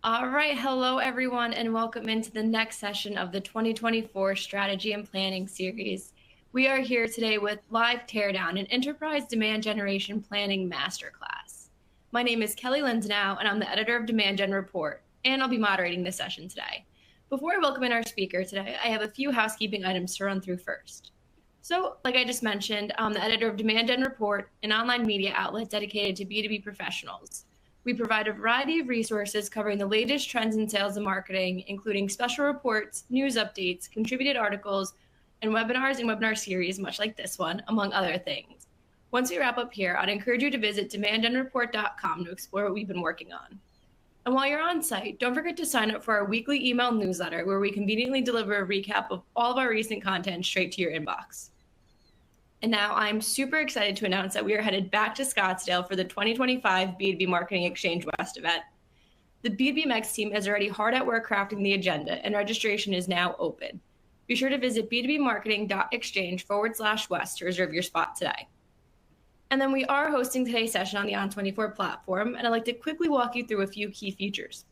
All right, hello everyone, and welcome into the next session of the 2024 Strategy and Planning Series. We are here today with live Teardown, an enterprise demand generation planning masterclass. My name is Kelly Linsnow, and I'm the editor of Demand Gen Report, and I'll be moderating this session today. Before I welcome in our speaker today, I have a few housekeeping items to run through first. So, like I just mentioned, I'm the editor of Demand Gen Report, an online media outlet dedicated to B2B professionals. We provide a variety of resources covering the latest trends in sales and marketing, including special reports, news updates, contributed articles, and webinar series, much like this one, among other things. Once we wrap up here, I'd encourage you to visit demandgenreport.com to explore what we've been working on. And while you're on site, don't forget to sign up for our weekly email newsletter, where we conveniently deliver a recap of all of our recent content straight to your inbox. And now I'm super excited to announce that we are headed back to Scottsdale for the 2025 B2B Marketing Exchange West event. The B2B MEX team is already hard at work crafting the agenda, and registration is now open. Be sure to visit b2bmarketing.exchange/west to reserve your spot today. And then we are hosting today's session on the On24 platform, and I'd like to quickly walk you through a few key features.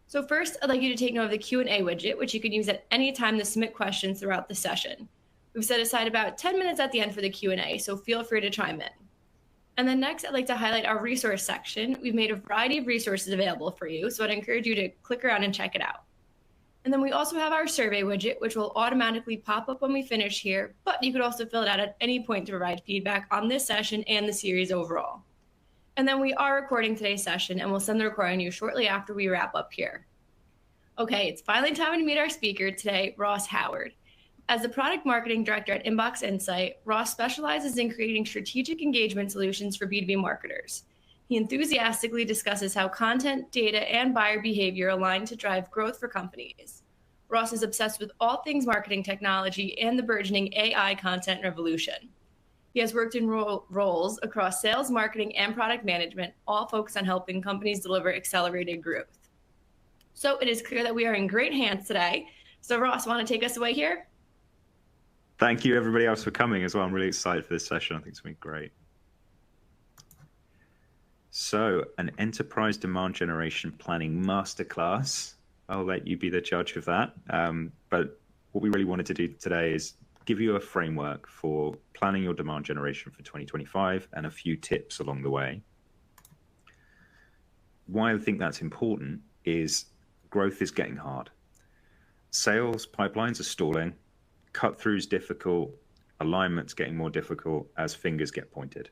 So first, I'd like you to take note of the Q&A widget, which you can use at any time to submit questions throughout the session. We've set aside about 10 minutes at the end for the Q&A, so feel free to chime in. And then next, I'd like to highlight our resource section. We've made a variety of resources available for you, so I'd encourage you to click around and check it out. And then we also have our survey widget, which will automatically pop up when we finish here, but you could also fill it out at any point to provide feedback on this session and the series overall. And then we are recording today's session, and we'll send the recording to you shortly after we wrap up here. Okay, it's finally time to meet our speaker today, Ross Howard. As the product marketing director at Inbox Insight, Ross specializes in creating strategic engagement solutions for B2B marketers. He enthusiastically discusses how content, data, and buyer behavior align to drive growth for companies. Ross is obsessed with all things marketing technology and the burgeoning AI content revolution. He has worked in roles across sales, marketing, and product management, all focused on helping companies deliver accelerated growth. So it is clear that we are in great hands today. So Ross, want to take us away here? Thank you, everybody else, for coming as well. I'm really excited for this session. I think it's going to be great. So, an enterprise demand generation planning masterclass. I'll let you be the judge of that. But what we really wanted to do today is give you a framework for planning your demand generation for 2025 and a few tips along the way. Why I think that's important is growth is getting hard. Sales pipelines are stalling. Cut-throughs difficult, alignment's getting more difficult as fingers get pointed.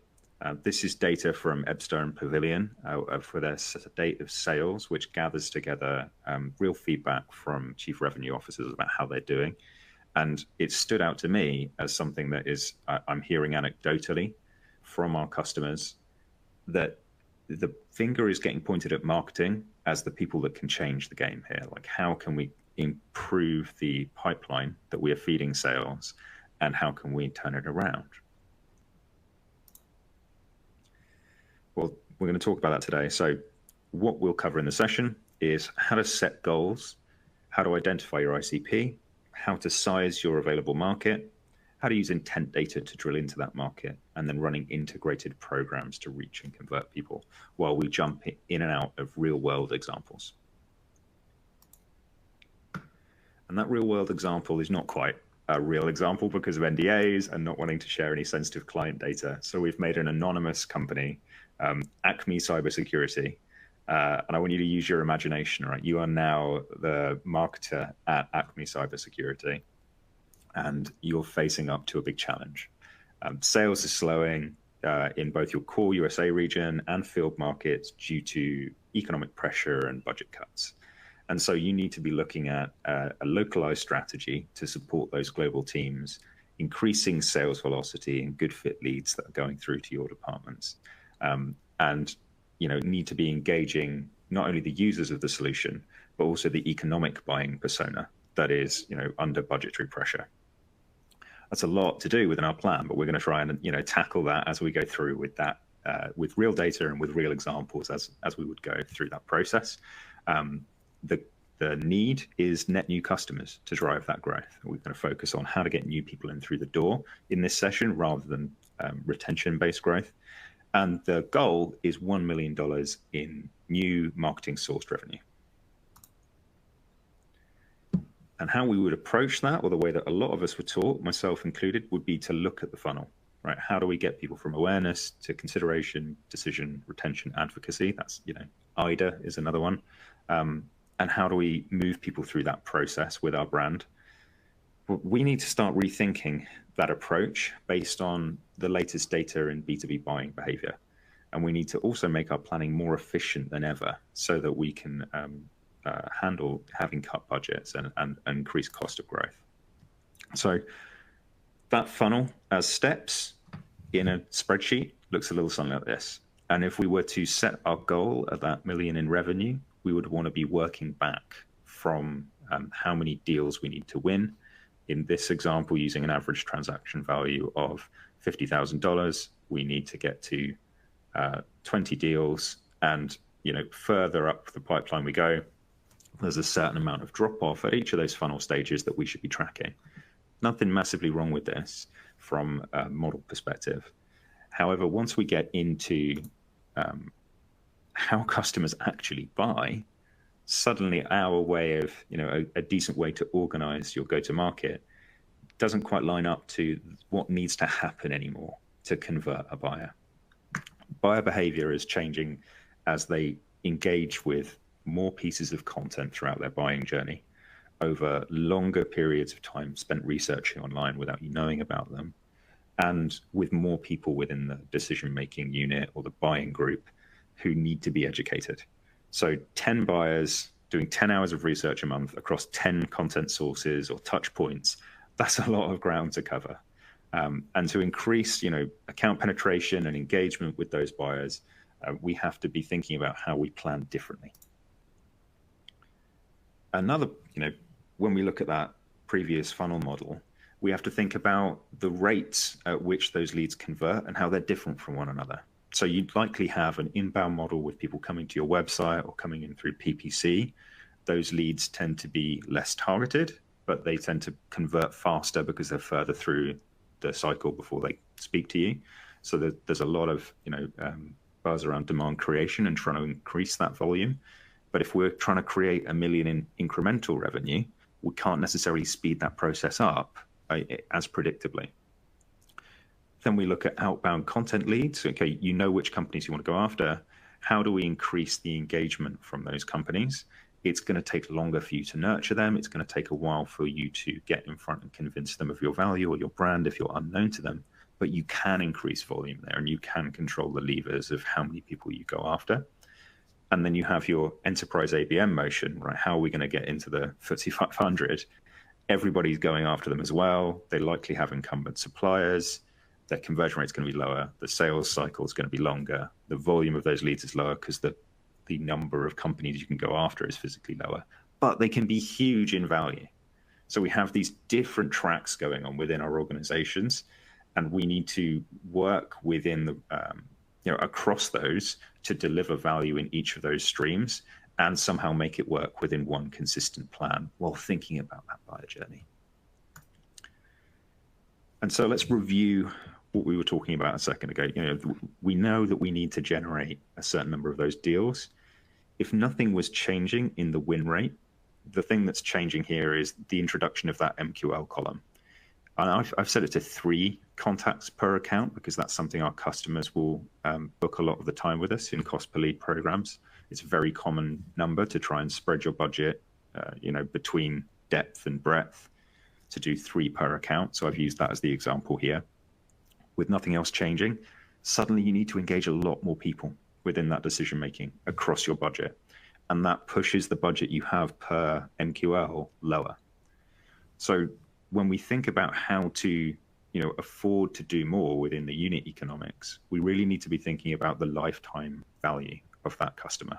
This is data from Ebster and Pavilion for their state of sales, which gathers together real feedback from chief revenue officers about how they're doing. And it stood out to me as something that is, I'm hearing anecdotally from our customers, that the finger is getting pointed at marketing as the people that can change the game here. Like, how can we improve the pipeline that we are feeding sales, and how can we turn it around? Well, we're going to talk about that today. So what we'll cover in the session is how to set goals, how to identify your ICP, how to size your available market, how to use intent data to drill into that market, and then running integrated programs to reach and convert people while we jump in and out of real-world examples. And that real-world example is not quite a real example because of NDAs and not wanting to share any sensitive client data. So we've made an anonymous company, Acme Cybersecurity, and I want you to use your imagination, right? You are now the marketer at Acme Cybersecurity, and you're facing up to a big challenge. Sales is slowing in both your core USA region and field markets due to economic pressure and budget cuts. And so you need to be looking at a localized strategy to support those global teams, increasing sales velocity and good fit leads that are going through to your departments. And need to be engaging not only the users of the solution, but also the economic buying persona that is under budgetary pressure. That's a lot to do within our plan, but we're going to try and tackle that as we go through with that, with real data and with real examples as we would go through that process. The need is net new customers to drive that growth. We're going to focus on how to get new people in through the door in this session rather than retention-based growth. And the goal is $1 million in new marketing sourced revenue. And how we would approach that, or the way that a lot of us were taught, myself included, would be to look at the funnel, right? How do we get people from awareness to consideration, decision, retention, advocacy? That's, IDA is another one. And how do we move people through that process with our brand? We need to start rethinking that approach based on the latest data in B2B buying behavior. And we need to also make our planning more efficient than ever so that we can handle having cut budgets and increase cost of growth. So that funnel as steps in a spreadsheet looks a little something like this. And if we were to set our goal at that million in revenue, we would want to be working back from how many deals we need to win. In this example, using an average transaction value of $50,000, we need to get to 20 deals, and further up the pipeline we go, there's a certain amount of drop off at each of those funnel stages that we should be tracking. Nothing massively wrong with this from a model perspective. However, once we get into how customers actually buy, suddenly our way of, a decent way to organize your go-to-market doesn't quite line up to what needs to happen anymore to convert a buyer. Buyer behavior is changing as they engage with more pieces of content throughout their buying journey over longer periods of time spent researching online without you knowing about them, and with more people within the decision-making unit or the buying group who need to be educated. So 10 buyers doing 10 hours of research a month across 10 content sources or touch points, that's a lot of ground to cover. And to increase, account penetration and engagement with those buyers, we have to be thinking about how we plan differently. Another, when we look at that previous funnel model, we have to think about the rates at which those leads convert and how they're different from one another. So you'd likely have an inbound model with people coming to your website or coming in through PPC. Those leads tend to be less targeted, but they tend to convert faster because they're further through the cycle before they speak to you. So there's a lot of buzz around demand creation and trying to increase that volume. But if we're trying to create $1 million in incremental revenue, we can't necessarily speed that process up as predictably. Then we look at outbound content leads. Okay, you know which companies you want to go after. How do we increase the engagement from those companies? It's going to take longer for you to nurture them. It's going to take a while for you to get in front and convince them of your value or your brand if you're unknown to them. But you can increase volume there, and you can control the levers of how many people you go after. And then you have your enterprise ABM motion, right? How are we going to get into the FTSE 500? Everybody's going after them as well. They likely have incumbent suppliers. Their conversion rate is going to be lower. The sales cycle is going to be longer. The volume of those leads is lower because the number of companies you can go after is physically lower. But they can be huge in value. So we have these different tracks going on within our organizations, and we need to work within the across those to deliver value in each of those streams and somehow make it work within one consistent plan while thinking about that buyer journey. And so let's review what we were talking about a second ago. We know that we need to generate a certain number of those deals. If nothing was changing in the win rate, the thing that's changing here is the introduction of that MQL column. And I've set it to 3 contacts per account because that's something our customers will book a lot of the time with us in cost per lead programs. It's a very common number to try and spread your budget, between depth and breadth, to do 3 per account. So I've used that as the example here. With nothing else changing, suddenly you need to engage a lot more people within that decision making across your budget. And that pushes the budget you have per MQL lower. So when we think about how to afford to do more within the unit economics, we really need to be thinking about the lifetime value of that customer.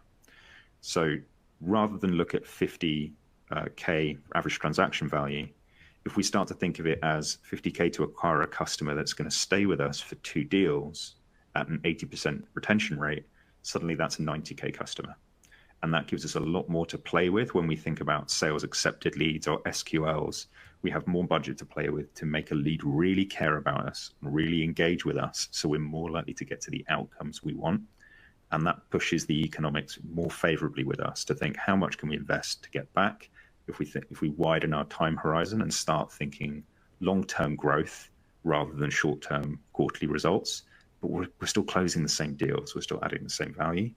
So rather than look at 50K average transaction value, if we start to think of it as 50K to acquire a customer that's going to stay with us for 2 deals at an 80% retention rate, suddenly that's a 90K customer. And that gives us a lot more to play with when we think about sales accepted leads or SQLs. We have more budget to play with to make a lead really care about us, really engage with us, so we're more likely to get to the outcomes we want. And that pushes the economics more favorably with us to think, how much can we invest to get back? if we widen our time horizon and start thinking long-term growth rather than short-term quarterly results, but we're still closing the same deals, we're still adding the same value.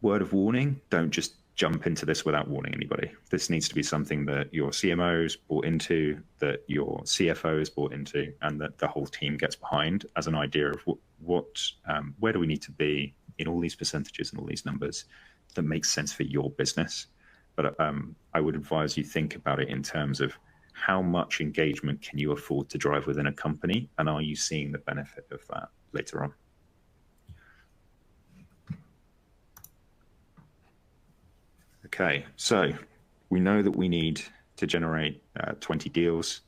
Word of warning, don't just jump into this without warning anybody. This needs to be something that your CMO's bought into, that your CFO is bought into, and that the whole team gets behind as an idea of where do we need to be in all these percentages and all these numbers that makes sense for your business. But I would advise you think about it in terms of how much engagement can you afford to drive within a company, and are you seeing the benefit of that later on? Okay, so we know that we need to generate 20 deals.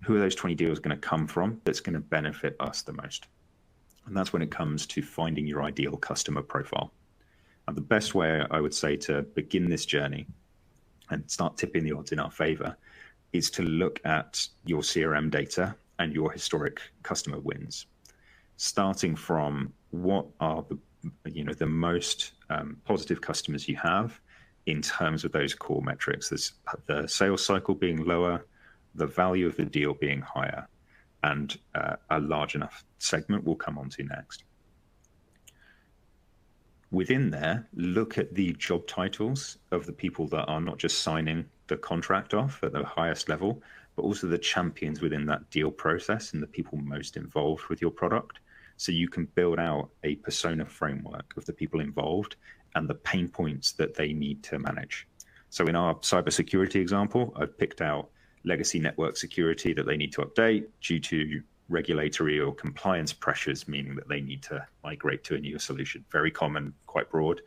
Who are those 20 deals going to come from that's going to benefit us the most? And that's when it comes to finding your ideal customer profile. And the best way I would say to begin this journey and start tipping the odds in our favor is to look at your CRM data and your historic customer wins, starting from what are the most positive customers you have in terms of those core metrics. There's the sales cycle being lower, the value of the deal being higher, and a large enough segment we'll come on to next. Within there, look at the job titles of the people that are not just signing the contract off at the highest level, but also the champions within that deal process and the people most involved with your product. So you can build out a persona framework of the people involved and the pain points that they need to manage. So in our cybersecurity example, I've picked out legacy network security that they need to update due to regulatory or compliance pressures, meaning that they need to migrate to a newer solution. Very common, quite broad.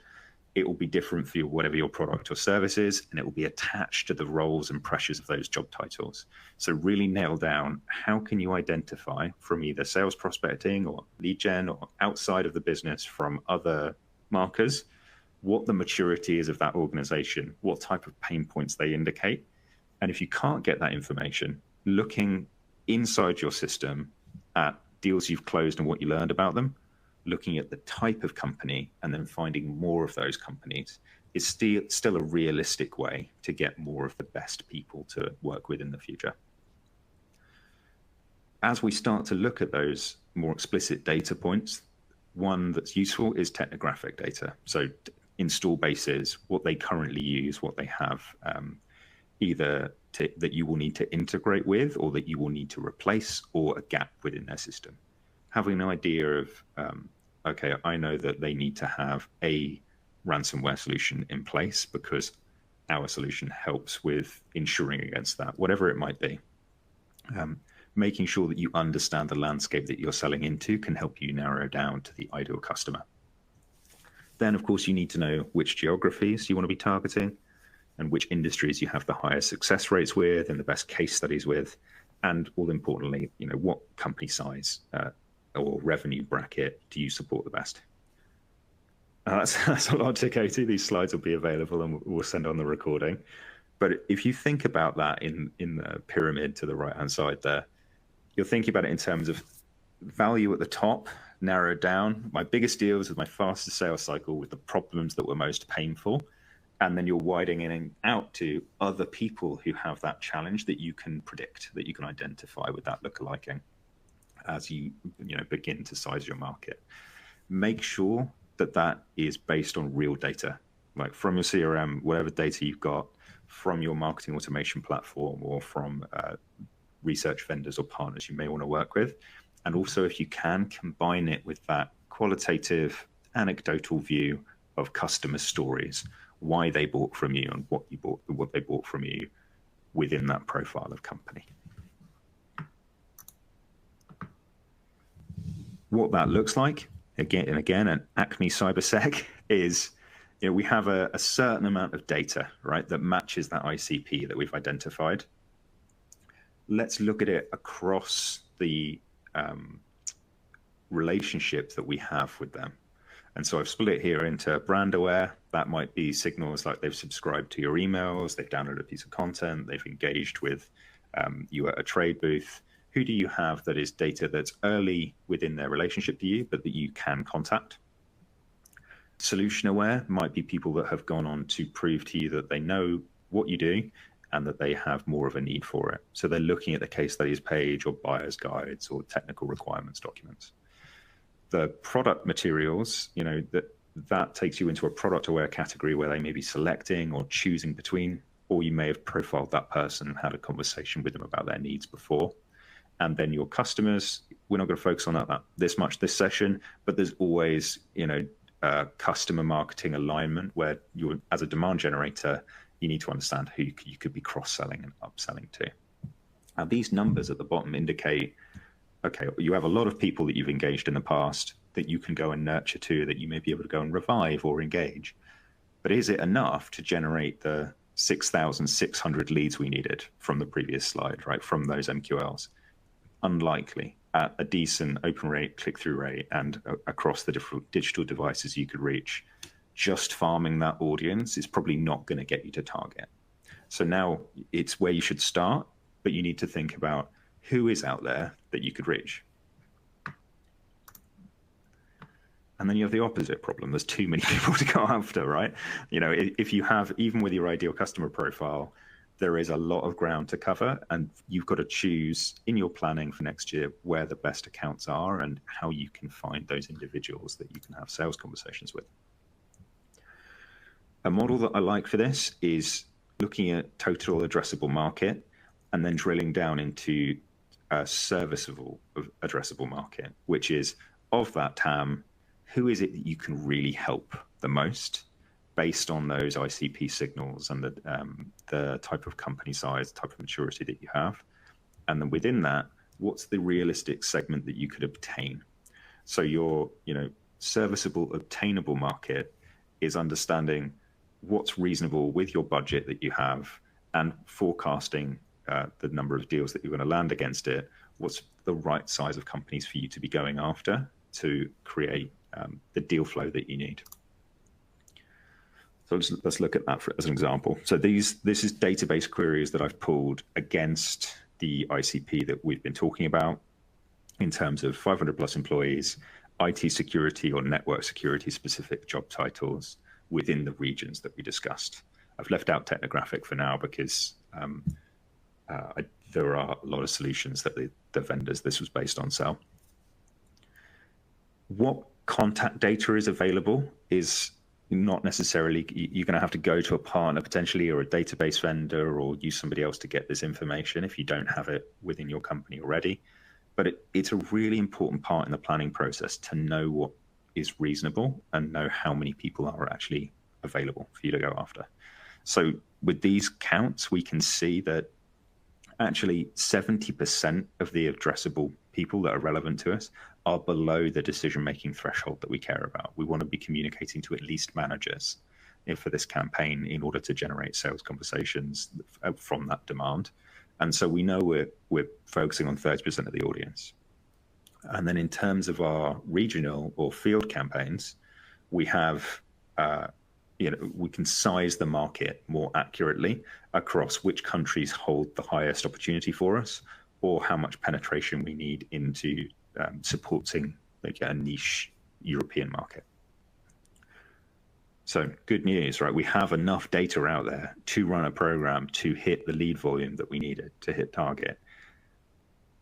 It will be different for whatever your product or service is, and it will be attached to the roles and pressures of those job titles. So really nail down, how can you identify from either sales prospecting or lead gen or outside of the business from other markers, what the maturity is of that organization, what type of pain points they indicate. And if you can't get that information, looking inside your system at deals you've closed and what you learned about them, looking at the type of company and then finding more of those companies is still a realistic way to get more of the best people to work with in the future. As we start to look at those more explicit data points, one that's useful is technographic data. So install bases, what they currently use, what they have, either that you will need to integrate with or that you will need to replace, or a gap within their system. Having an idea of, okay, I know that they need to have a ransomware solution in place because our solution helps with ensuring against that, whatever it might be. Making sure that you understand the landscape that you're selling into can help you narrow down to the ideal customer. Then, of course, you need to know which geographies you want to be targeting and which industries you have the highest success rates with and the best case studies with, and all importantly, what company size or revenue bracket do you support the best? That's a lot to go to. These slides will be available and we'll send on the recording. But if you think about that in the pyramid to the right-hand side there, you're thinking about it in terms of value at the top, narrowed down, my biggest deals with my fastest sales cycle with the problems that were most painful. And then you're widening out to other people who have that challenge that you can predict, that you can identify with that look-aliking as you begin to size your market. Make sure that that is based on real data, like from your CRM, whatever data you've got, from your marketing automation platform, or from research vendors or partners you may want to work with. And also, if you can, combine it with that qualitative, anecdotal view of customer stories, why they bought from you and what they bought from you within that profile of company. What that looks like, again, at Acme CyberSec is, we have a certain amount of data, right, that matches that ICP that we've identified. Let's look at it across the relationship that we have with them. And so I've split it here into brand aware. That might be signals like they've subscribed to your emails, they've downloaded a piece of content, they've engaged with you at a trade booth. Who do you have that is data that's early within their relationship to you, but that you can contact? Solution aware might be people that have gone on to prove to you that they know what you do and that they have more of a need for it. So they're looking at the case studies page or buyer's guides or technical requirements documents. The product materials, that takes you into a product aware category where they may be selecting or choosing between, or you may have profiled that person and had a conversation with them about their needs before. And then your customers, we're not going to focus on that this much this session, but there's always, customer marketing alignment where you, as a demand generator, you need to understand who you could be cross-selling and upselling to. Now, these numbers at the bottom indicate, okay, you have a lot of people that you've engaged in the past that you can go and nurture to, that you may be able to go and revive or engage. But is it enough to generate the 6,600 leads we needed from the previous slide, right, from those MQLs? Unlikely. At a decent open rate, click-through rate, and across the different digital devices you could reach, just farming that audience is probably not going to get you to target. So now it's where you should start, but you need to think about who is out there that you could reach. And then you have the opposite problem. There's too many people to go after, right? If you have, even with your ideal customer profile, there is a lot of ground to cover, and you've got to choose in your planning for next year where the best accounts are and how you can find those individuals that you can have sales conversations with. A model that I like for this is looking at total addressable market and then drilling down into a serviceable addressable market, which is of that TAM, who is it that you can really help the most based on those ICP signals and the type of company size, type of maturity that you have. And then within that, what's the realistic segment that you could obtain? So your serviceable, obtainable market is understanding what's reasonable with your budget that you have and forecasting the number of deals that you're going to land against it. What's the right size of companies for you to be going after to create the deal flow that you need? So let's look at that as an example. So this is database queries that I've pulled against the ICP that we've been talking about in terms of 500 plus employees, IT security or network security specific job titles within the regions that we discussed. I've left out technographic for now because there are a lot of solutions that the vendors this was based on sell. What contact data is available is not necessarily, you're going to have to go to a partner potentially or a database vendor or use somebody else to get this information if you don't have it within your company already. But it's a really important part in the planning process to know what is reasonable and know how many people are actually available for you to go after. So with these counts, we can see that actually 70% of the addressable people that are relevant to us are below the decision-making threshold that we care about. We want to be communicating to at least managers for this campaign in order to generate sales conversations from that demand. And so we know we're focusing on 30% of the audience. And then in terms of our regional or field campaigns, we have, we can size the market more accurately across which countries hold the highest opportunity for us or how much penetration we need into supporting a niche European market. So good news, right? We have enough data out there to run a program to hit the lead volume that we needed to hit target.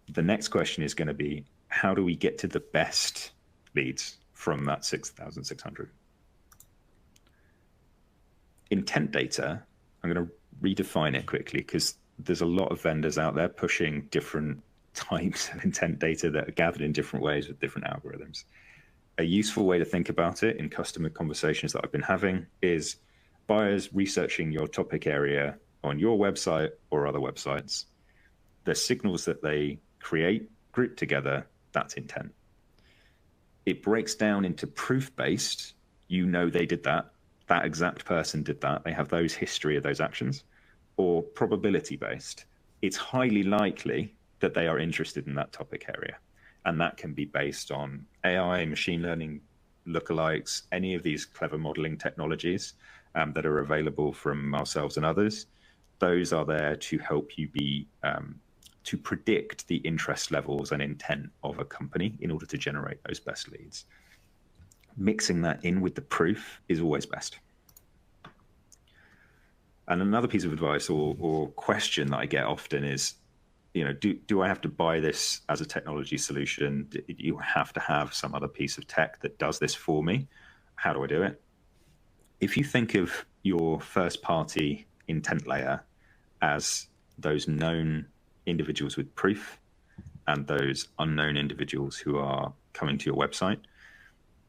The next question is going to be, how do we get to the best leads from that 6,600? Intent data, I'm going to redefine it quickly because there's a lot of vendors out there pushing different types of intent data that are gathered in different ways with different algorithms. A useful way to think about it in customer conversations that I've been having is buyers researching your topic area on your website or other websites. The signals that they create, group together, that's intent. It breaks down into proof-based, they did that exact person did that, they have those history of those actions, or probability-based. It's highly likely that they are interested in that topic area. And that can be based on AI, machine learning, lookalikes, any of these clever modeling technologies that are available from ourselves and others. Those are there to help you to predict the interest levels and intent of a company in order to generate those best leads. Mixing that in with the proof is always best. And another piece of advice or question that I get often is, do I have to buy this as a technology solution? Do you have to have some other piece of tech that does this for me? How do I do it? If you think of your first party intent layer as those known individuals with proof and those unknown individuals who are coming to your website,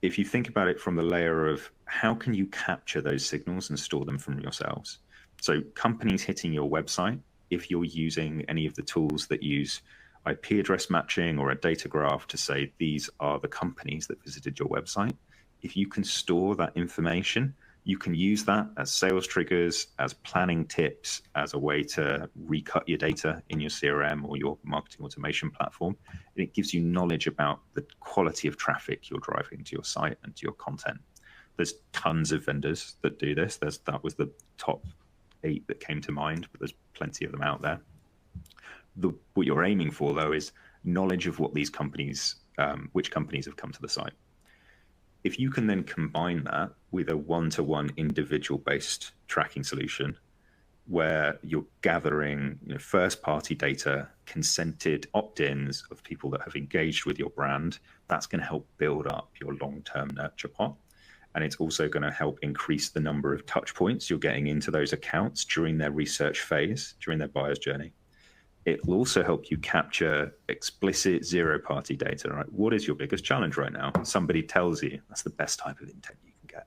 if you think about it from the layer of how can you capture those signals and store them from yourselves? So companies hitting your website, if you're using any of the tools that use IP address matching or a data graph to say these are the companies that visited your website, if you can store that information, you can use that as sales triggers, as planning tips, as a way to recut your data in your CRM or your marketing automation platform. And it gives you knowledge about the quality of traffic you're driving to your site and to your content. There's tons of vendors that do this. That was the top 8 that came to mind, but there's plenty of them out there. What you're aiming for, though, is knowledge of what these companies, which companies have come to the site. If you can then combine that with a one-to-one individual-based tracking solution, where you're gathering first-party data, consented opt-ins of people that have engaged with your brand, that's going to help build up your long-term nurture pot. And it's also going to help increase the number of touch points you're getting into those accounts during their research phase, during their buyer's journey. It will also help you capture explicit zero-party data, right? What is your biggest challenge right now? Somebody tells you, that's the best type of intent you can get.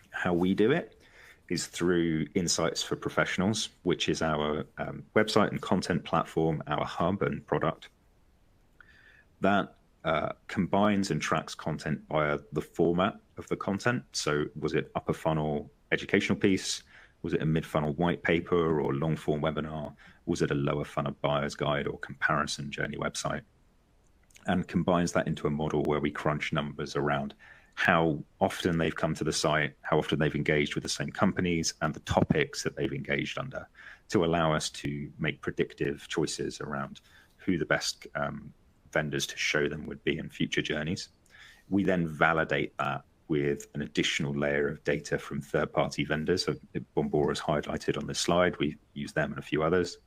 How we do it is through Insights for Professionals, which is our website and content platform, our hub and product. That combines and tracks content via the format of the content. So was it upper funnel educational piece? Was it a mid-funnel white paper or long-form webinar? Was it a lower funnel buyer's guide or comparison journey website? And combines that into a model where we crunch numbers around how often they've come to the site, how often they've engaged with the same companies, and the topics that they've engaged under, to allow us to make predictive choices around who the best vendors to show them would be in future journeys. We then validate that with an additional layer of data from third-party vendors. So Bombora is highlighted on this slide. We use them and a few others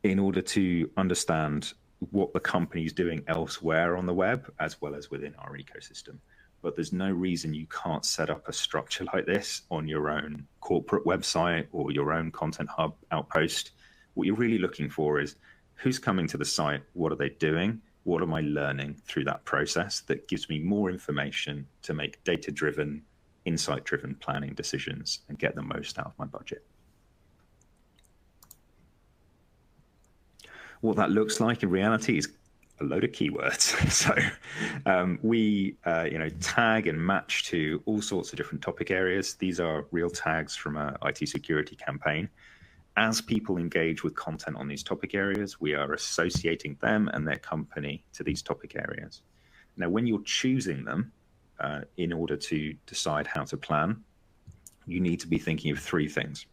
in order to understand what the company is doing elsewhere on the web, as well as within our ecosystem. But there's no reason you can't set up a structure like this on your own corporate website or your own content hub outpost. What you're really looking for is who's coming to the site, what are they doing, what am I learning through that process that gives me more information to make data-driven, insight-driven planning decisions and get the most out of my budget. What that looks like in reality is a load of keywords. So we tag and match to all sorts of different topic areas. These are real tags from an IT security campaign. As people engage with content on these topic areas, we are associating them and their company to these topic areas. Now, when you're choosing them in order to decide how to plan, you need to be thinking of 3 things.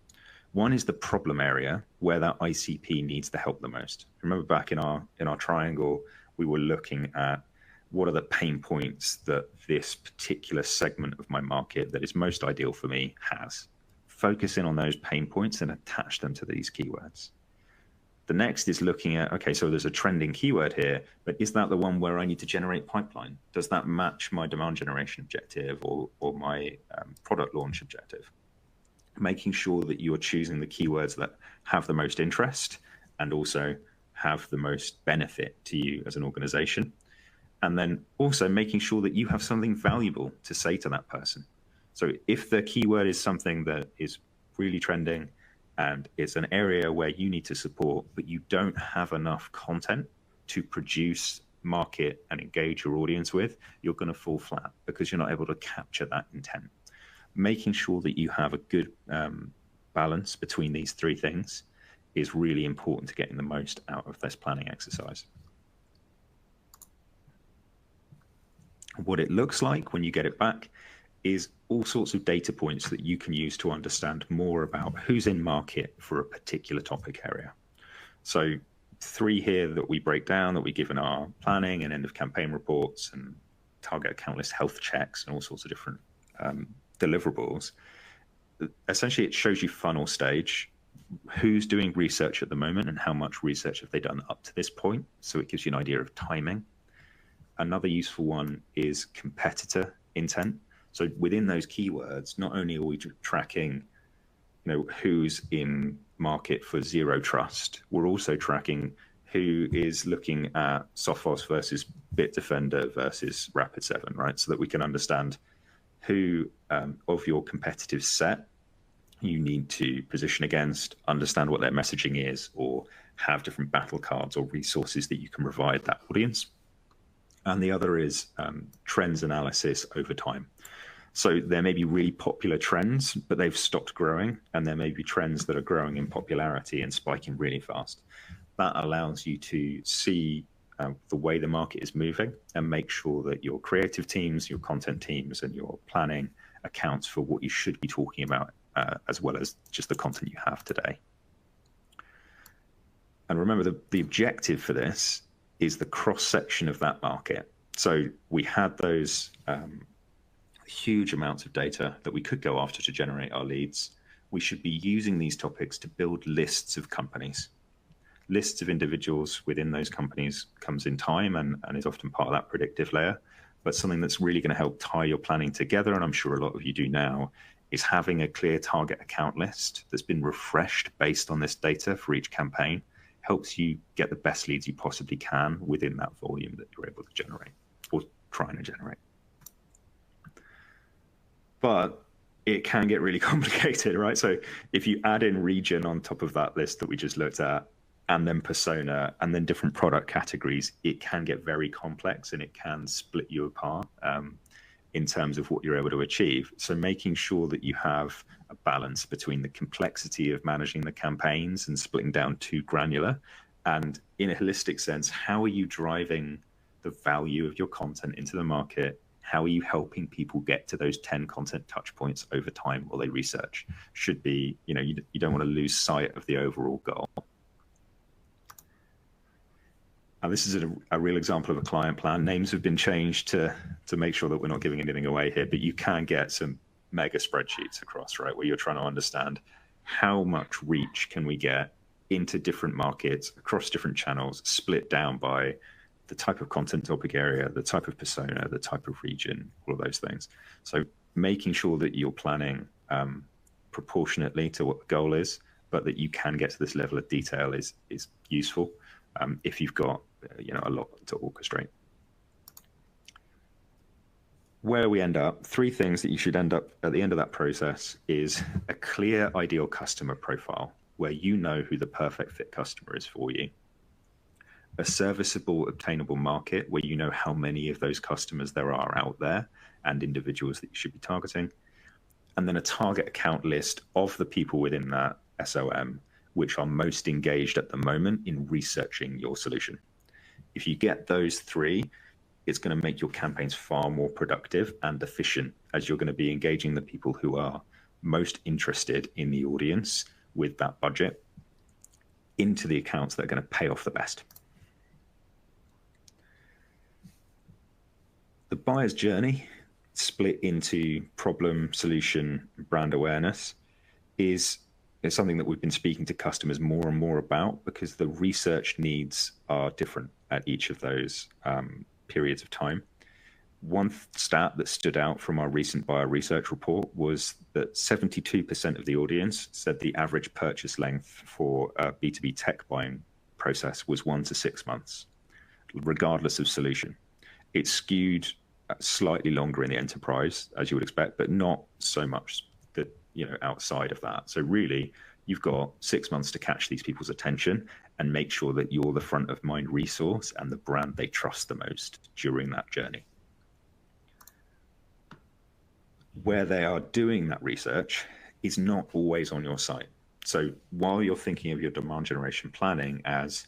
One is the problem area where that ICP needs the help the most. Remember back in our triangle, we were looking at what are the pain points that this particular segment of my market that is most ideal for me has. Focus in on those pain points and attach them to these keywords. The next is looking at, okay, so there's a trending keyword here, but is that the one where I need to generate pipeline? Does that match my demand generation objective or my product launch objective? Making sure that you are choosing the keywords that have the most interest and also have the most benefit to you as an organization. And then also making sure that you have something valuable to say to that person. So if the keyword is something that is really trending and it's an area where you need to support, but you don't have enough content to produce, market, and engage your audience with, you're going to fall flat because you're not able to capture that intent. Making sure that you have a good balance between these 3 things is really important to getting the most out of this planning exercise. What it looks like when you get it back is all sorts of data points that you can use to understand more about who's in market for a particular topic area. So 3 here that we break down, that we give in our planning and end of campaign reports and target account list health checks and all sorts of different deliverables, essentially it shows you funnel stage, who's doing research at the moment and how much research have they done up to this point. So it gives you an idea of timing. Another useful one is competitor intent. So within those keywords, not only are we tracking, who's in market for zero trust, we're also tracking who is looking at Sophos versus Bitdefender versus Rapid7, right? So that we can understand who of your competitive set you need to position against, understand what their messaging is, or have different battle cards or resources that you can provide that audience. And the other is trends analysis over time. So there may be really popular trends, but they've stopped growing, and there may be trends that are growing in popularity and spiking really fast. That allows you to see the way the market is moving and make sure that your creative teams, your content teams, and your planning accounts for what you should be talking about, as well as just the content you have today. And remember, the objective for this is the cross-section of that market. So we had those huge amounts of data that we could go after to generate our leads. We should be using these topics to build lists of companies. Lists of individuals within those companies comes in time and is often part of that predictive layer. But something that's really going to help tie your planning together, and I'm sure a lot of you do now, is having a clear target account list that's been refreshed based on this data for each campaign. Helps you get the best leads you possibly can within that volume that you're able to generate or trying to generate. But it can get really complicated, right? So if you add in region on top of that list that we just looked at, and then persona, and then different product categories, it can get very complex and it can split you apart in terms of what you're able to achieve. So making sure that you have a balance between the complexity of managing the campaigns and splitting down too granular, and in a holistic sense, how are you driving the value of your content into the market? How are you helping people get to those 10 content touch points over time while they research? Should be, you don't want to lose sight of the overall goal. And this is a real example of a client plan. Names have been changed to make sure that we're not giving anything away here, but you can get some mega spreadsheets across, right? Where you're trying to understand how much reach can we get into different markets, across different channels, split down by the type of content topic area, the type of persona, the type of region, all of those things. So making sure that you're planning proportionately to what the goal is, but that you can get to this level of detail is useful if you've got a lot to orchestrate. Where we end up, three things that you should end up at the end of that process is a clear ideal customer profile where you know who the perfect fit customer is for you. A serviceable, obtainable market where you know how many of those customers there are out there and individuals that you should be targeting. And then a target account list of the people within that SOM which are most engaged at the moment in researching your solution. If you get those three, it's going to make your campaigns far more productive and efficient, as you're going to be engaging the people who are most interested in the audience with that budget into the accounts that are going to pay off the best. The buyer's journey, split into problem, solution, brand awareness, is something that we've been speaking to customers more and more about, because the research needs are different at each of those periods of time. One stat that stood out from our recent buyer research report was that 72% of the audience said the average purchase length for a B2B tech buying process was 1 to 6 months, regardless of solution. It skewed slightly longer in the enterprise, as you would expect, but not so much that, outside of that. So really, you've got 6 months to catch these people's attention and make sure that you're the front of mind resource and the brand they trust the most during that journey. Where they are doing that research is not always on your site. So while you're thinking of your demand generation planning as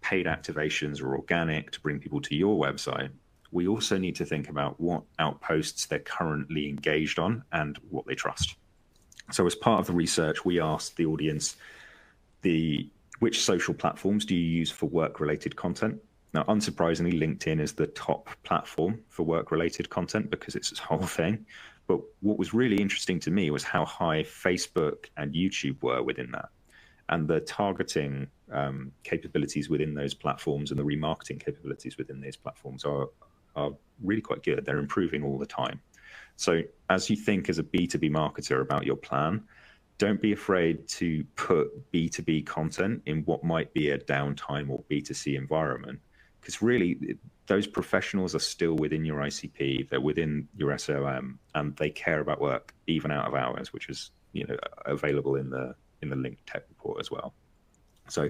paid activations or organic to bring people to your website, we also need to think about what outposts they're currently engaged on and what they trust. So as part of the research, we asked the audience, which social platforms do you use for work-related content? Now, unsurprisingly, LinkedIn is the top platform for work-related content because it's this whole thing. But what was really interesting to me was how high Facebook and YouTube were within that. And the targeting capabilities within those platforms and the remarketing capabilities within these platforms are really quite good. They're improving all the time. So as you think as a B2B marketer about your plan, don't be afraid to put B2B content in what might be a downtime or B2C environment, because really those professionals are still within your ICP, they're within your SOM, and they care about work even out of hours, which is available in the link tech report as well. So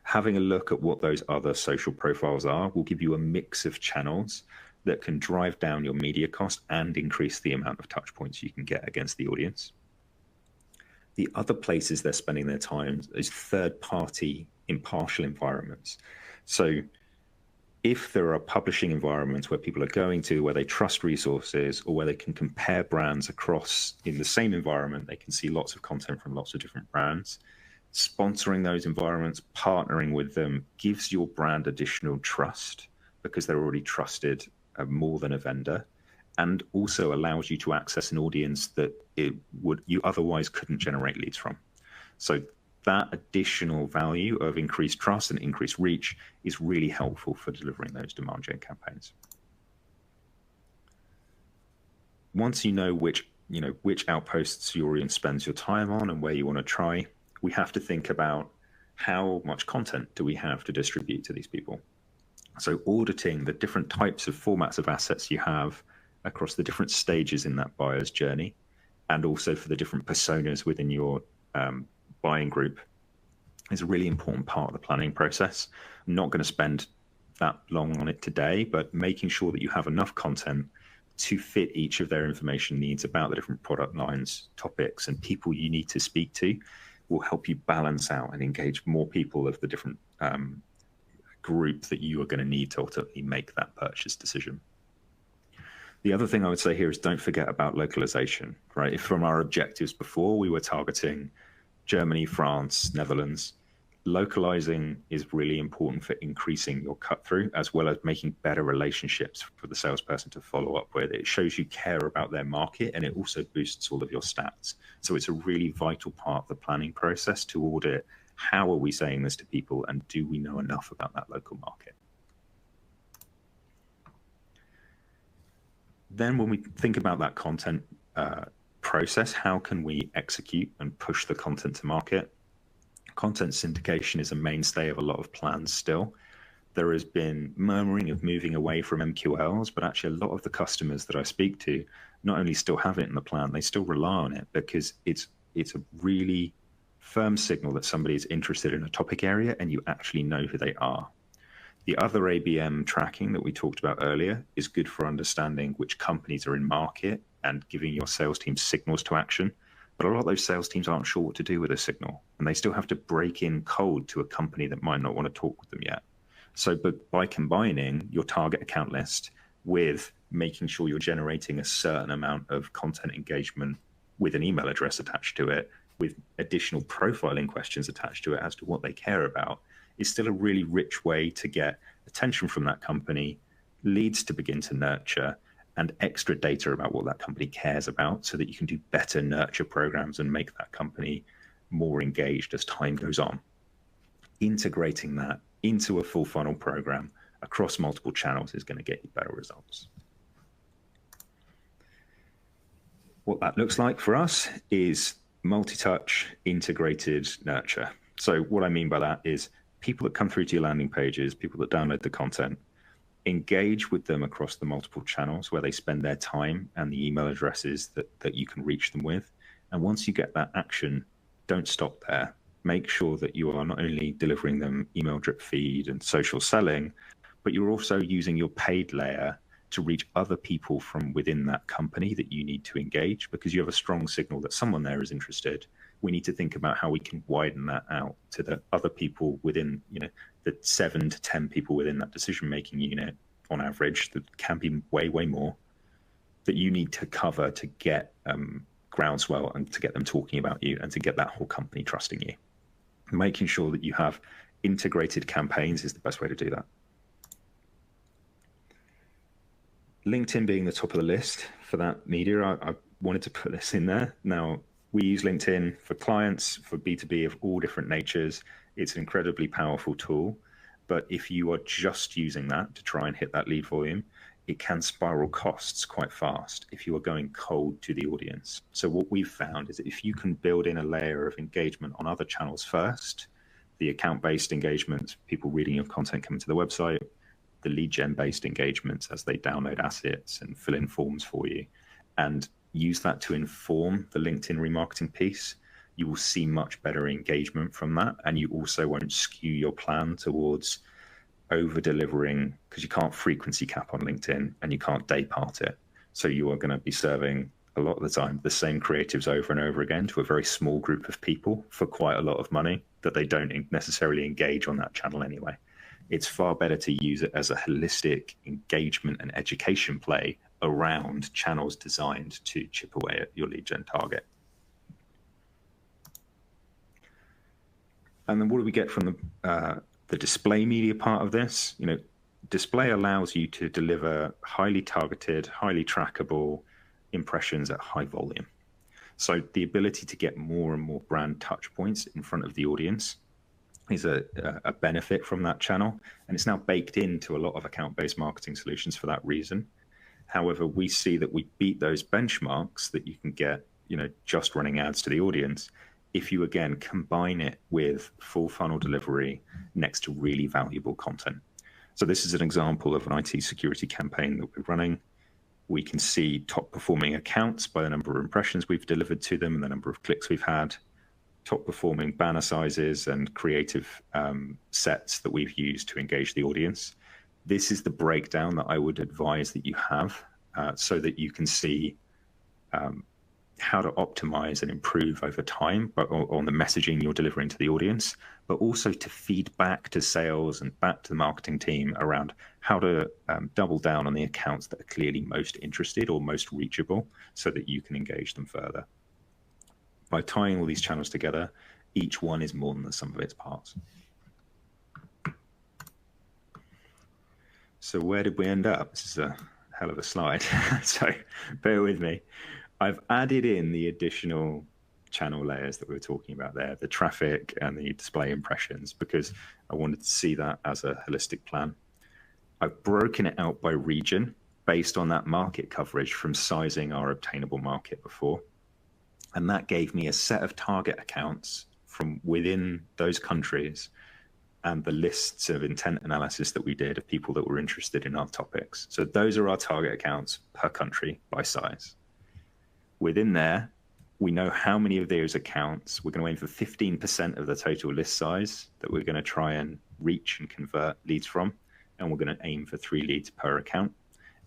having a look at what those other social profiles are will give you a mix of channels that can drive down your media cost and increase the amount of touch points you can get against the audience. The other places they're spending their time is third-party impartial environments. So if there are publishing environments where people are going to, where they trust resources, or where they can compare brands across in the same environment, they can see lots of content from lots of different brands. Sponsoring those environments, partnering with them, gives your brand additional trust because they're already trusted more than a vendor, and also allows you to access an audience that you otherwise couldn't generate leads from. So that additional value of increased trust and increased reach is really helpful for delivering those demand gen campaigns. Once you know which outposts your audience spends your time on and where you want to try, we have to think about how much content do we have to distribute to these people. So auditing the different types of formats of assets you have across the different stages in that buyer's journey, and also for the different personas within your buying group, is a really important part of the planning process. I'm not going to spend that long on it today, but making sure that you have enough content to fit each of their information needs about the different product lines, topics, and people you need to speak to will help you balance out and engage more people of the different group that you are going to need to ultimately make that purchase decision. The other thing I would say here is don't forget about localization, right? If from our objectives before we were targeting Germany, France, Netherlands, localizing is really important for increasing your cut through, as well as making better relationships for the salesperson to follow up with. It shows you care about their market, and it also boosts all of your stats. So it's a really vital part of the planning process to audit how are we saying this to people, and do we know enough about that local market? Then when we think about that content process, how can we execute and push the content to market? Content syndication is a mainstay of a lot of plans still. There has been murmuring of moving away from MQLs, but actually a lot of the customers that I speak to not only still have it in the plan, they still rely on it because it's a really firm signal that somebody is interested in a topic area and you actually know who they are. The other ABM tracking that we talked about earlier is good for understanding which companies are in market and giving your sales team signals to action. But a lot of those sales teams aren't sure what to do with a signal, and they still have to break in cold to a company that might not want to talk with them yet. So but by combining your target account list with making sure you're generating a certain amount of content engagement with an email address attached to it, with additional profiling questions attached to it as to what they care about, is still a really rich way to get attention from that company, leads to begin to nurture, and extra data about what that company cares about so that you can do better nurture programs and make that company more engaged as time goes on. Integrating that into a full funnel program across multiple channels is going to get you better results. What that looks like for us is multi-touch integrated nurture. So what I mean by that is people that come through to your landing pages, people that download the content, engage with them across the multiple channels where they spend their time and the email addresses that you can reach them with. And once you get that action, don't stop there. Make sure that you are not only delivering them email drip feed and social selling, but you're also using your paid layer to reach other people from within that company that you need to engage, because you have a strong signal that someone there is interested. We need to think about how we can widen that out to the other people within, the 7 to 10 people within that decision-making unit on average, that can be way, way more, that you need to cover to get groundswell and to get them talking about you and to get that whole company trusting you. Making sure that you have integrated campaigns is the best way to do that. LinkedIn being the top of the list for that media, wanted to put this in there. Now, we use LinkedIn for clients, for B2B of all different natures. It's an incredibly powerful tool. But if you are just using that to try and hit that lead volume, it can spiral costs quite fast if you are going cold to the audience. So what we've found is that if you can build in a layer of engagement on other channels first, the account-based engagements, people reading your content coming to the website, the lead gen-based engagements as they download assets and fill in forms for you, and use that to inform the LinkedIn remarketing piece, you will see much better engagement from that. And you also won't skew your plan towards over delivering, because you can't frequency cap on LinkedIn and you can't day part it. So you are going to be serving a lot of the time the same creatives over and over again to a very small group of people for quite a lot of money that they don't necessarily engage on that channel anyway. It's far better to use it as a holistic engagement and education play around channels designed to chip away at your lead gen target. And then what do we get from the display media part of this? Display allows you to deliver highly targeted, highly trackable impressions at high volume. So the ability to get more and more brand touch points in front of the audience is a benefit from that channel. And it's now baked into a lot of account-based marketing solutions for that reason. However, we see that we beat those benchmarks that you can get, just running ads to the audience, if you, again, combine it with full funnel delivery next to really valuable content. So this is an example of an IT security campaign that we're running. We can see top performing accounts by the number of impressions we've delivered to them and the number of clicks we've had, top performing banner sizes and creative sets that we've used to engage the audience. This is the breakdown that I would advise that you have so that you can see how to optimize and improve over time, but on the messaging you're delivering to the audience, but also to feed back to sales and back to the marketing team around how to double down on the accounts that are clearly most interested or most reachable so that you can engage them further. By tying all these channels together, each one is more than the sum of its parts. So where did we end up? This is a hell of a slide, so bear with me. I've added in the additional channel layers that we were talking about there, the traffic and the display impressions, because I wanted to see that as a holistic plan. I've broken it out by region based on that market coverage from sizing our obtainable market before. And that gave me a set of target accounts from within those countries and the lists of intent analysis that we did of people that were interested in our topics. So those are our target accounts per country by size. Within there, we know how many of those accounts we're going to aim for 15% of the total list size that we're going to try and reach and convert leads from. And we're going to aim for 3 leads per account.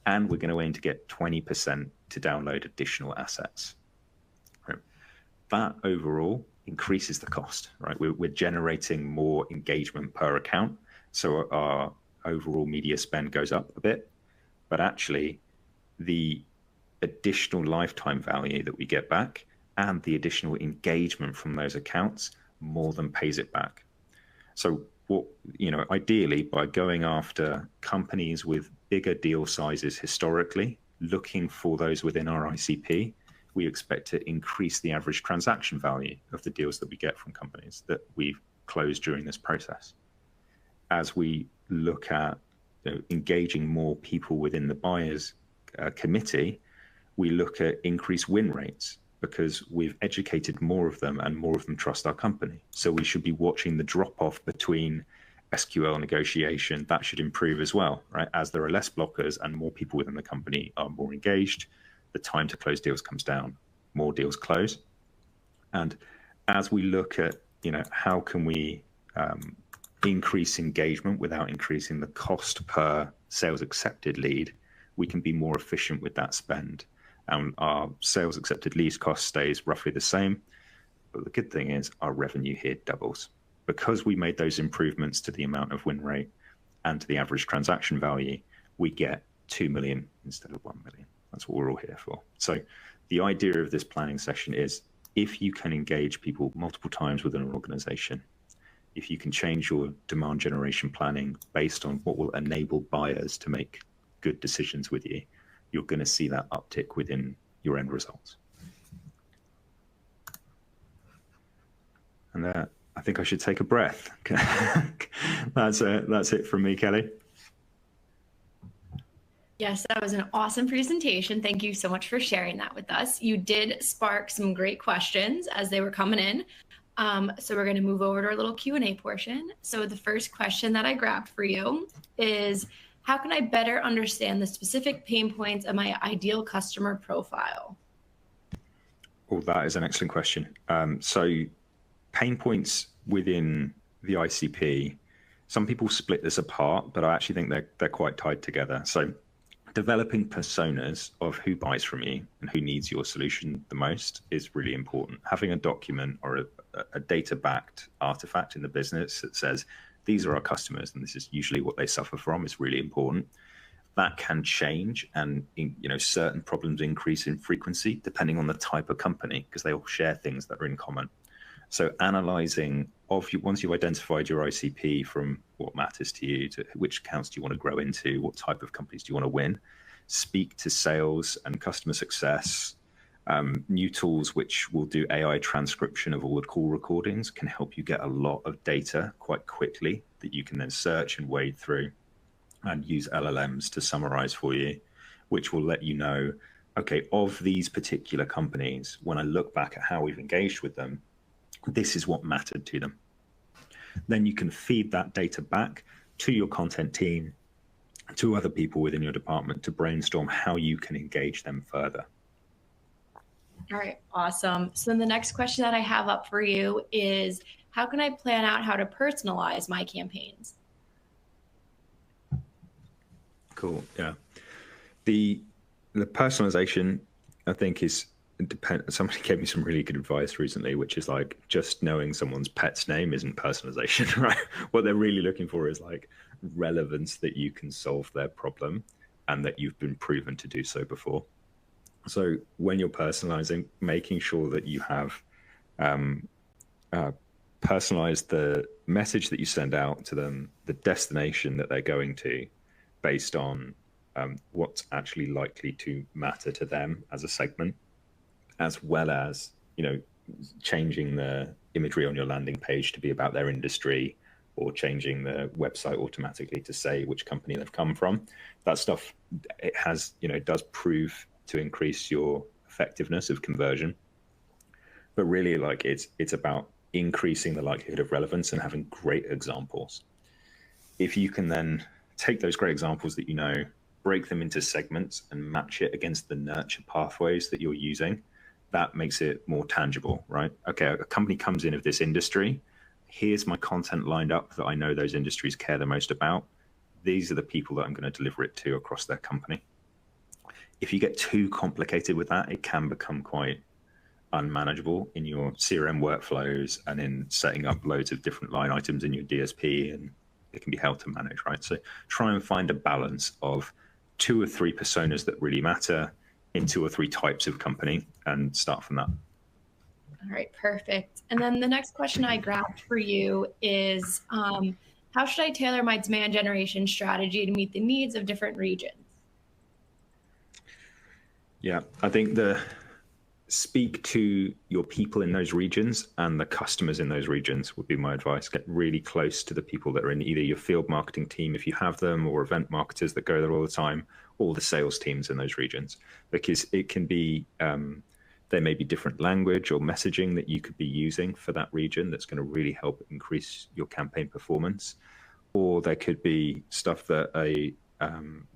And we're going to aim to get 20% to download additional assets. Right. That overall increases the cost, right? We're generating more engagement per account. So our overall media spend goes up a bit, but actually the additional lifetime value that we get back and the additional engagement from those accounts more than pays it back. So what, ideally by going after companies with bigger deal sizes historically, looking for those within our ICP, we expect to increase the average transaction value of the deals that we get from companies that we've closed during this process. As we look at engaging more people within the buyers committee, we look at increased win rates because we've educated more of them and more of them trust our company. So we should be watching the drop off between SQL negotiation. That should improve as well, right? As there are less blockers and more people within the company are more engaged, the time to close deals comes down, more deals close. And as we look at, how can we increase engagement without increasing the cost per sales accepted lead, we can be more efficient with that spend. And our sales accepted leads cost stays roughly the same. But the good thing is our revenue here doubles. Because we made those improvements to the amount of win rate and to the average transaction value, we get 2 million instead of 1 million. That's what we're all here for. So the idea of this planning session is if you can engage people multiple times within an organization, if you can change your demand generation planning based on what will enable buyers to make good decisions with you, you're going to see that uptick within your end results. And I think I should take a breath. That's it from me, Kelly. Yes, that was an awesome presentation. Thank you so much for sharing that with us. You did spark some great questions as they were coming in. So we're going to move over to our little Q&A portion. So the first question that I grabbed for you is, how can I better understand the specific pain points of my ideal customer profile? Oh, that is an excellent question. So pain points within the ICP, some people split this apart, but I actually think they're quite tied together. So developing personas of who buys from you and who needs your solution the most is really important. Having a document or a data-backed artifact in the business that says, these are our customers and this is usually what they suffer from is really important. That can change, and certain problems increase in frequency depending on the type of company, because they all share things that are in common. So analyzing once you've identified your ICP from what matters to you, to which accounts do you want to grow into, what type of companies do you want to win, speak to sales and customer success. New tools which will do AI transcription of all the call recordings can help you get a lot of data quite quickly that you can then search and wade through and use LLMs to summarize for you, which will let you know, okay, of these particular companies, when I look back at how we've engaged with them, this is what mattered to them. Then you can feed that data back to your content team, to other people within your department to brainstorm how you can engage them further. All right, awesome. So then the next question that I have up for you is, how can I plan out how to personalize my campaigns? Cool. Yeah. The personalization, I think, is depend. Somebody gave me some really good advice recently, which is like, just knowing someone's pet's name isn't personalization, right? What they're really looking for is like relevance, that you can solve their problem and that you've been proven to do so before. So when you're personalizing, making sure that you have personalized the message that you send out to them, the destination that they're going to, based on what's actually likely to matter to them as a segment, as well as, changing the imagery on your landing page to be about their industry, or changing the website automatically to say which company they've come from. That stuff, it has, it does prove to increase your effectiveness of conversion. But really, like, it's about increasing the likelihood of relevance and having great examples. If you can then take those great examples that break them into segments and match it against the nurture pathways that you're using, that makes it more tangible, right? Okay, a company comes in of this industry. Here's my content lined up that I know those industries care the most about. These are the people that I'm going to deliver it to across their company. If you get too complicated with that, it can become quite unmanageable in your CRM workflows and in setting up loads of different line items in your DSP, and it can be hard to manage, right? So try and find a balance of 2 or 3 personas that really matter in 2 or 3 types of company and start from that. All right, perfect. And then the next question I grabbed for you is, how should I tailor my demand generation strategy to meet the needs of different regions? Yeah, I think speak to your people in those regions and the customers in those regions would be my advice. Get really close to the people that are in either your field marketing team, if you have them, or event marketers that go there all the time, or the sales teams in those regions, because it can be, there may be different language or messaging that you could be using for that region that's going to really help increase your campaign performance. Or there could be stuff that a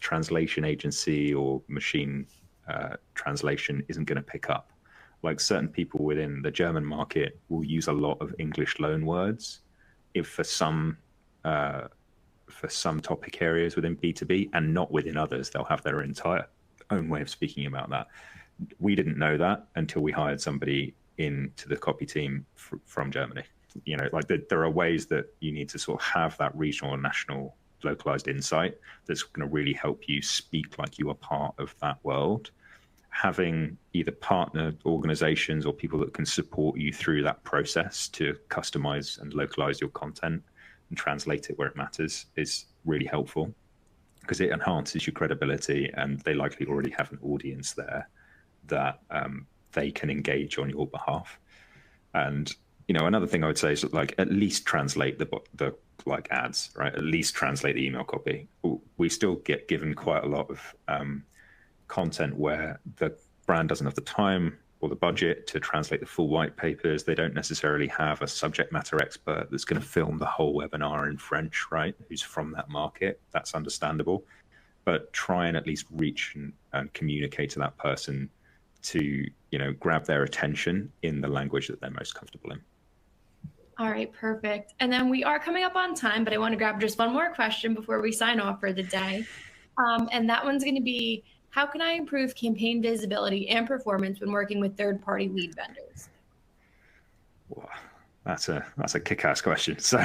translation agency or machine translation isn't going to pick up. Like, certain people within the German market will use a lot of English loan words if for some topic areas within B2B, and not within others. They'll have their entire own way of speaking about that. We didn't know that until we hired somebody into the copy team from Germany. There are ways that you need to sort of have that regional and national localized insight that's going to really help you speak like you are part of that world. Having either partner organizations or people that can support you through that process to customize and localize your content and translate it where it matters is really helpful, because it enhances your credibility, and they likely already have an audience there that they can engage on your behalf. And another thing I would say is like at least translate the like ads, right? At least translate the email copy. We still get given quite a lot of content where the brand doesn't have the time or the budget to translate the full white papers. They don't necessarily have a subject matter expert that's going to film the whole webinar in French, right? Who's from that market. That's understandable. But try and at least reach and communicate to that person to, grab their attention in the language that they're most comfortable in. All right, perfect. And then we are coming up on time, but I want to grab just one more question before we sign off for the day. And that one's going to be, how can I improve campaign visibility and performance when working with third-party lead vendors? Well, that's a kick-ass question. So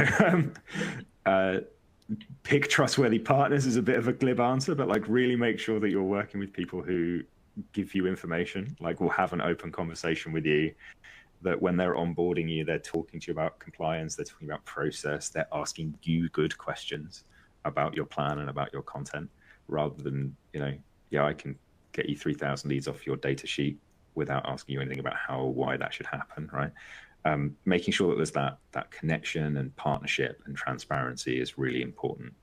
pick trustworthy partners is a bit of a glib answer, but like really make sure that you're working with people who give you information, like will have an open conversation with you, that when they're onboarding you, they're talking to you about compliance, they're talking about process, they're asking you good questions about your plan and about your content, rather than, I can get you 3,000 leads off your data sheet without asking you anything about how or why that should happen, right? Making sure that there's that connection and partnership and transparency is really important.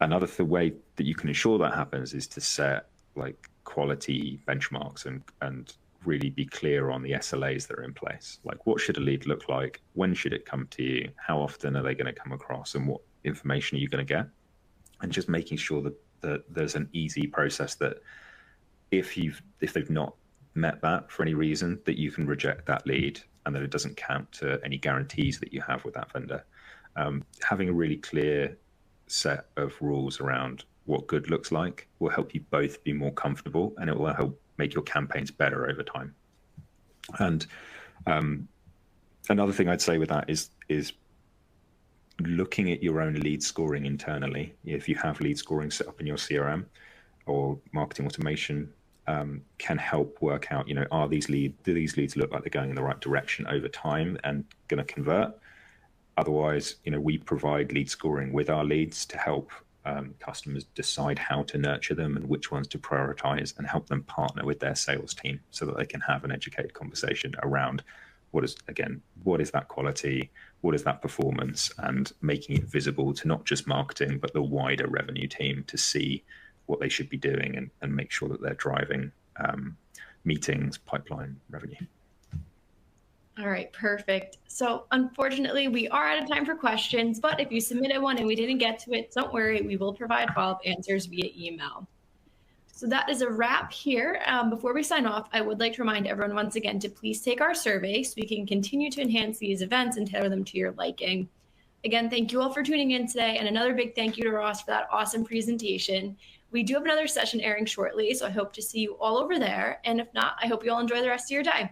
Another way that you can ensure that happens is to set like quality benchmarks and really be clear on the SLAs that are in place. Like, what should a lead look like? When should it come to you? How often are they going to come across? And what information are you going to get? And just making sure that there's an easy process that if they've not met that for any reason, that you can reject that lead and that it doesn't count to any guarantees that you have with that vendor. Having a really clear set of rules around what good looks like will help you both be more comfortable, and it will help make your campaigns better over time. And another thing I'd say with that is looking at your own lead scoring internally. If you have lead scoring set up in your CRM or marketing automation, can help work out, do these leads look like they're going in the right direction over time and going to convert? Otherwise, we provide lead scoring with our leads to help customers decide how to nurture them and which ones to prioritize, and help them partner with their sales team so that they can have an educated conversation around what is that quality, what is that performance, and making it visible to not just marketing, but the wider revenue team to see what they should be doing and make sure that they're driving meetings, pipeline, revenue. All right, perfect. So unfortunately, we are out of time for questions, but if you submitted one and we didn't get to it, don't worry, we will provide follow-up answers via email. So that is a wrap here. Before we sign off, I would like to remind everyone once again to please take our survey so we can continue to enhance these events and tailor them to your liking. Again, thank you all for tuning in today, and another big thank you to Ross for that awesome presentation. We do have another session airing shortly, so I hope to see you all over there. And if not, I hope you all enjoy the rest of your day.